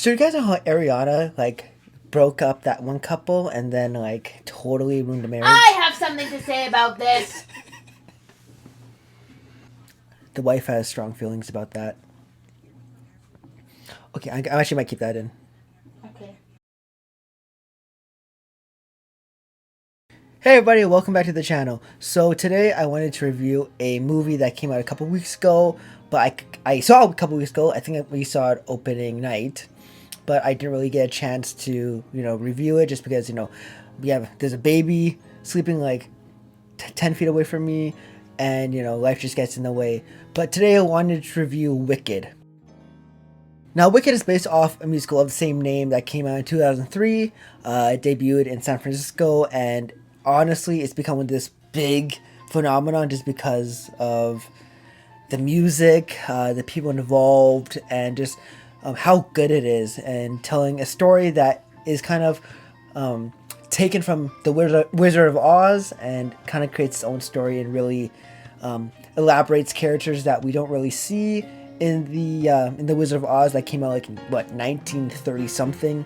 So you guys know how Ariana like broke up that one couple and then like totally ruined the marriage? I have something to say about this. The wife has strong feelings about that. Okay, I actually might keep that in. Okay. Hey everybody, welcome back to the channel. So today I wanted to review a movie that came out a couple weeks ago, but I saw it a couple weeks ago. I think we saw it opening night, but I didn't really get a chance to, review it just because, there's a baby sleeping like 10 feet away from me and, life just gets in the way. But today I wanted to review Wicked. Now, Wicked is based off a musical of the same name that came out in 2003. It debuted in San Francisco, and honestly, it's become this big phenomenon just because of the music, the people involved, and just how good it is, and telling a story that is kind of taken from the Wizard of Oz and kind of creates its own story and really elaborates characters that we don't really see in the Wizard of Oz that came out like in, 1930 something.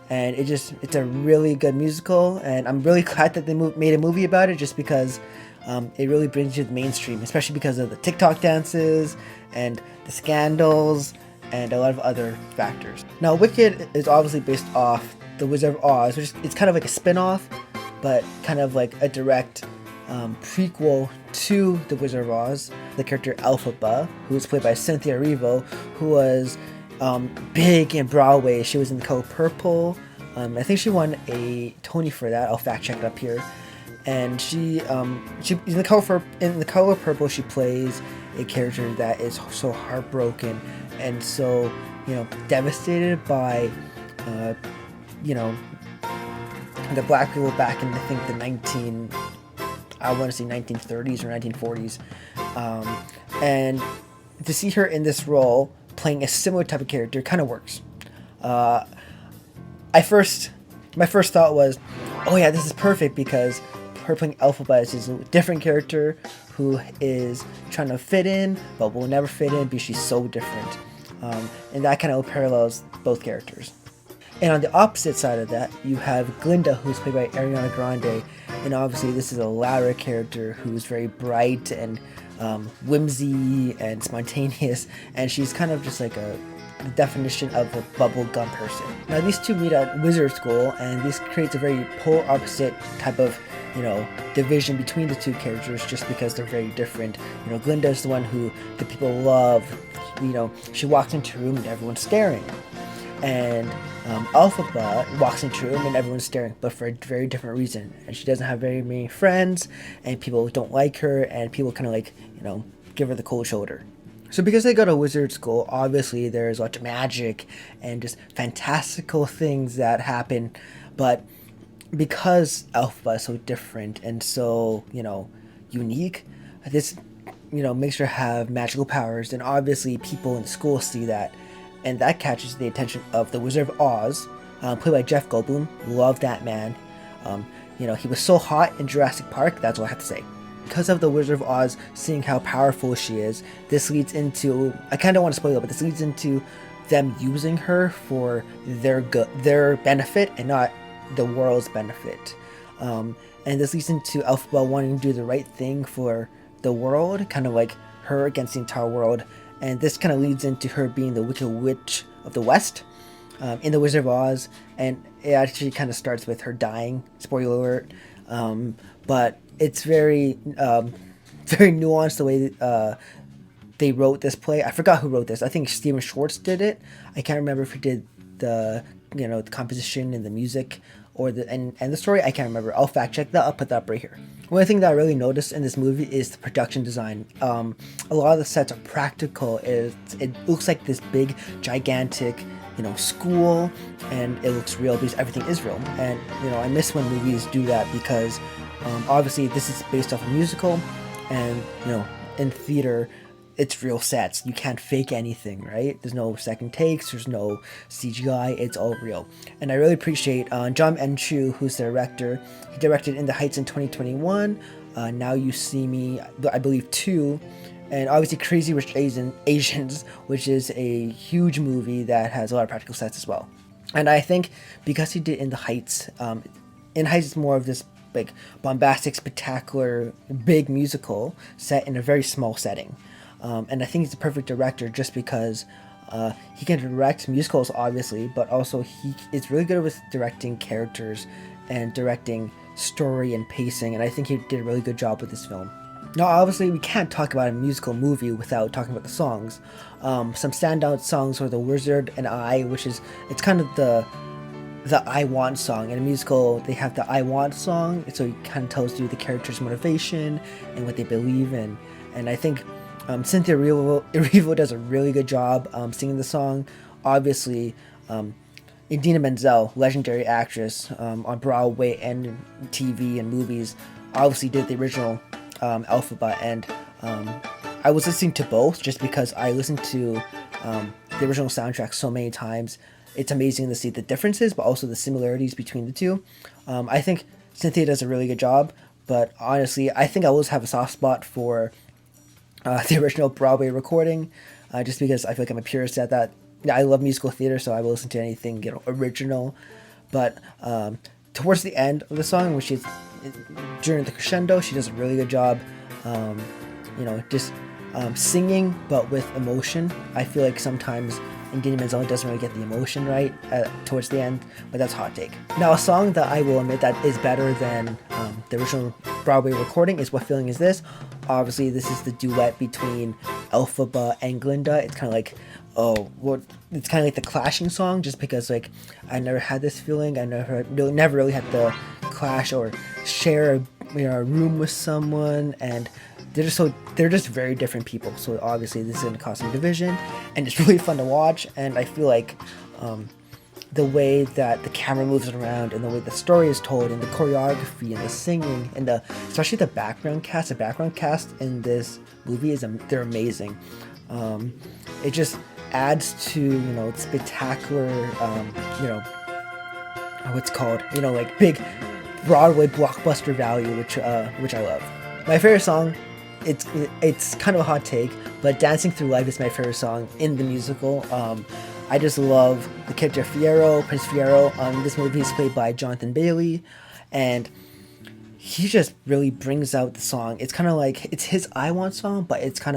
And it's a really good musical, and I'm really glad that they made a movie about it, just because it really brings you to the mainstream, especially because of the TikTok dances and the scandals and a lot of other factors. Now, Wicked is obviously based off the Wizard of Oz, which it's kind of like a spin-off, but kind of like a direct prequel to the Wizard of Oz. The character Elphaba, who was played by Cynthia Erivo, who was big in Broadway. She was in The Color Purple. I think she won a Tony for that. I'll fact check it up here. And she in the Color Purple, she plays a character that is so heartbroken and so devastated by the black people back in, I think, I want to say 1930s or 1940s, and to see her in this role playing a similar type of character kind of works. My first thought was, oh yeah, this is perfect, because her playing Elphaba is a different character who is trying to fit in but will never fit in because she's so different, and that kind of parallels both characters. And on the opposite side of that, you have Glinda, who's played by Ariana Grande, and obviously this is a louder character who's very bright and whimsy and spontaneous, and she's kind of just like the definition of a bubblegum person. Now, these two meet at wizard school, and this creates a very polar opposite type of division between the two characters, just because they're very different. Glinda is the one who the people love. She walks into a room and everyone's staring, and Elphaba walks into a room and everyone's staring, but for a very different reason. And she doesn't have very many friends, and people don't like her, and people kind of like, give her the cold shoulder. So because they go to wizard school, obviously there's lots of magic and just fantastical things that happen, but because Elphaba is so different and so, unique, this, makes her have magical powers, and obviously people in school see that, and that catches the attention of the Wizard of Oz, played by Jeff Goldblum. Love that man. He was so hot in Jurassic Park, that's all I have to say. Because of the Wizard of Oz seeing how powerful she is, this leads into, I kind of want to spoil it, but this leads into them using her for their benefit and not the world's benefit. And this leads into Elphaba wanting to do the right thing for the world, kind of like her against the entire world. And this kind of leads into her being the Wicked Witch of the West in the Wizard of Oz, and it actually kind of starts with her dying. Spoiler alert. But it's very, very nuanced the way they wrote this play. I forgot who wrote this. I think Stephen Schwartz did it. I can't remember if he did the the composition and the music or and the story. I can't remember. I'll fact check that. I'll put that up right here. One thing that I really noticed in this movie is the production design. A lot of the sets are practical. It looks like this big, gigantic, school, and it looks real because everything is real. And I miss when movies do that, because obviously this is based off a musical, and in theater, it's real sets. You can't fake anything, right? There's no second takes, there's no CGI, it's all real. And I really appreciate John M. Chu, who's the director. He directed In the Heights in 2021, Now You See Me, I believe 2, And obviously Crazy Rich Asians, which is a huge movie that has a lot of practical sets as well. And I think because he did In the Heights, In Heights is more of this like bombastic, spectacular, big musical set in a very small setting. And I think he's the perfect director just because he can direct musicals, obviously, but also he is really good with directing characters and directing story and pacing. And I think he did a really good job with this film. Now, obviously, we can't talk about a musical movie without talking about the songs. Some standout songs are The Wizard and I, which is, it's kind of the I Want song. In a musical, they have the I Want song, so it kind of tells you the character's motivation and what they believe in. And I think Cynthia Erivo does a really good job singing the song. Obviously, Idina Menzel, legendary actress on Broadway and TV and movies, obviously did the original Alphaba, and I was listening to both just because I listened to the original soundtrack so many times. It's amazing to see the differences, but also the similarities between the two. I think Cynthia does a really good job, but honestly, I think I always have a soft spot for the original Broadway recording, just because I feel like I'm a purist at that. I love musical theater, so I will listen to anything original. But towards the end of the song, which is during the crescendo, she does a really good job. Just singing, but with emotion. I feel like sometimes Idina Menzel doesn't really get the emotion right towards the end, but that's a hot take. Now, a song that I will admit that is better than the original Broadway recording is What Feeling Is This? Obviously, this is the duet between Elphaba and Glinda. It's kind of like, it's kind of like the clashing song, just because like I never had this feeling. I never really had the clash or share a room with someone, and they're just very different people. So obviously this is going to cause some division, and it's really fun to watch. And I feel like the way that the camera moves around, and the way the story is told, and the choreography, and the singing, and especially the background cast. The background cast in this movie they're amazing. It just adds to spectacular what's called like big Broadway blockbuster value, which I love. My favorite song, it's kind of a hot take, but Dancing Through Life is my favorite song in the musical. I just love the character Prince Fiero. This movie is played by Jonathan Bailey, and he just really brings out the song. It's kind of like, it's his I Want song, but it's kind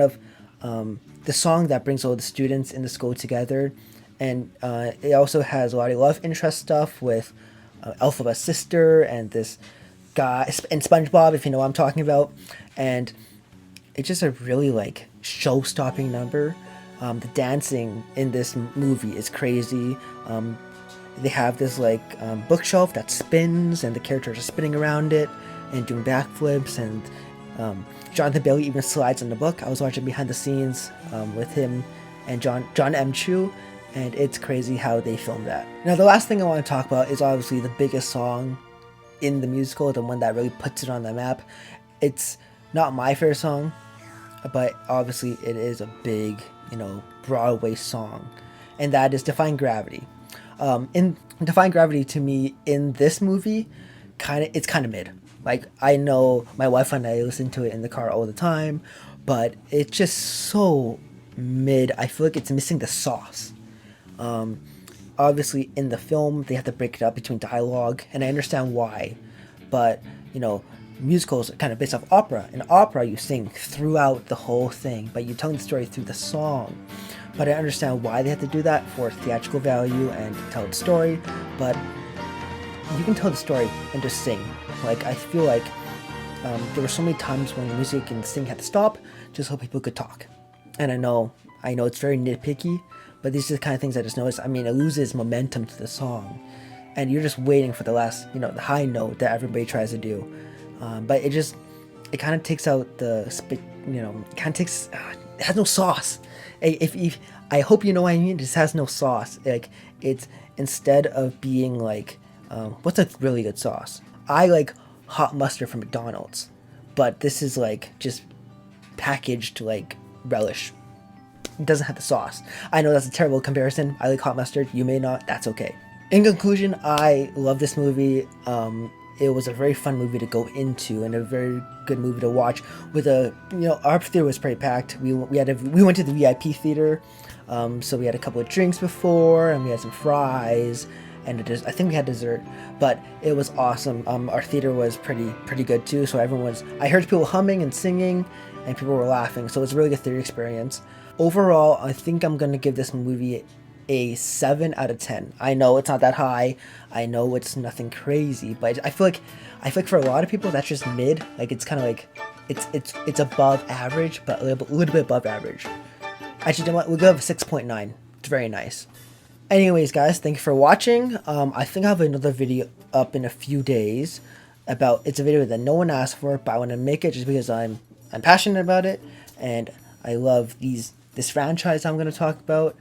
of the song that brings all the students in the school together. And it also has a lot of love interest stuff with Elphaba's sister and this guy and SpongeBob, if you know what I'm talking about. And it's just a really like show-stopping number. The dancing in this movie is crazy. They have this like bookshelf that spins, and the characters are spinning around it and doing backflips, and Jonathan Bailey even slides on the book. I was watching behind the scenes with him and John M. Chu, and it's crazy how they filmed that. Now, the last thing I want to talk about is obviously the biggest song in the musical, the one that really puts it on the map. It's not my favorite song, but obviously it is a big, Broadway song, and that is Defying Gravity. In Defying Gravity, to me, in this movie, it's kind of mid. Like, I know my wife and I listen to it in the car all the time, but it's just so mid. I feel like it's missing the sauce. Obviously, in the film, they have to break it up between dialogue, and I understand why. But, musicals are kind of based off opera. In opera, you sing throughout the whole thing, but you're telling the story through the song. But I understand why they have to do that for theatrical value and to tell the story. But you can tell the story and just sing. Like, I feel like there were so many times when the music and singing had to stop just so people could talk. And I know it's very nitpicky, but these are the kind of things I just noticed. I mean, it loses momentum to the song, and you're just waiting for the last, the high note that everybody tries to do. But it kind of takes out the it has no sauce. If I hope you know what I mean. It just has no sauce. Like, it's, instead of being like, what's a really good sauce? I like hot mustard from McDonald's, but this is like just packaged like relish. It doesn't have the sauce. I know that's a terrible comparison. I like hot mustard. You may not. That's okay. In conclusion, I love this movie. it was a very fun movie to go into and a very good movie to watch. With a, our theater was pretty packed. We went to the VIP theater, so we had a couple of drinks before, and we had some fries, and I think we had dessert. But it was awesome. Our theater was pretty good too. So I heard people humming and singing, and people were laughing. So it was a really good theater experience. Overall, I think I'm gonna give this movie a 7 out of 10. I know it's not that high. I know it's nothing crazy, but I feel like for a lot of people that's just mid. Like it's kind of like it's above average, but a little bit above average. Actually, you know what? We'll go with 6.9. It's very nice. Anyways, guys, thank you for watching. I think I have another video up in a few days it's a video that no one asked for, but I want to make it just because I'm passionate about it and I love this franchise I'm going to talk about.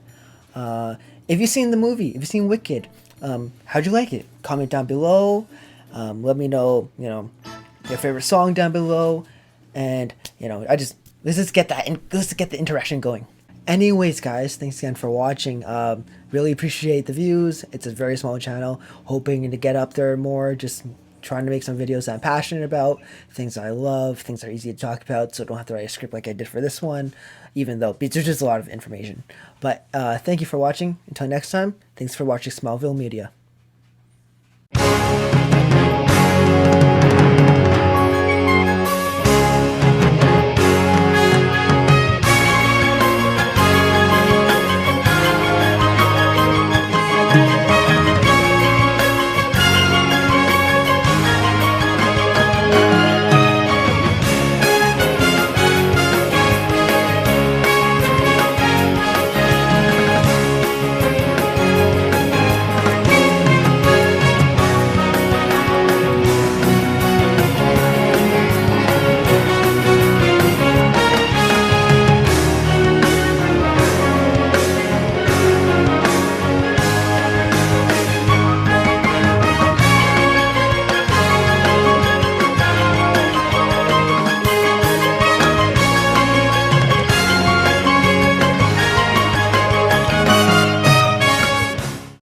If you've seen the movie, if you've seen Wicked, how'd you like it? Comment down below. Let me know, your favorite song down below, and let's just get the interaction going. Anyways, guys, thanks again for watching. Really appreciate the views. It's a very small channel, hoping to get up there more. Just trying to make some videos that I'm passionate about, things that I love, things that are easy to talk about, so I don't have to write a script like I did for this one, even though there's just a lot of information. But thank you for watching. Until next time, thanks for watching Smallville Media.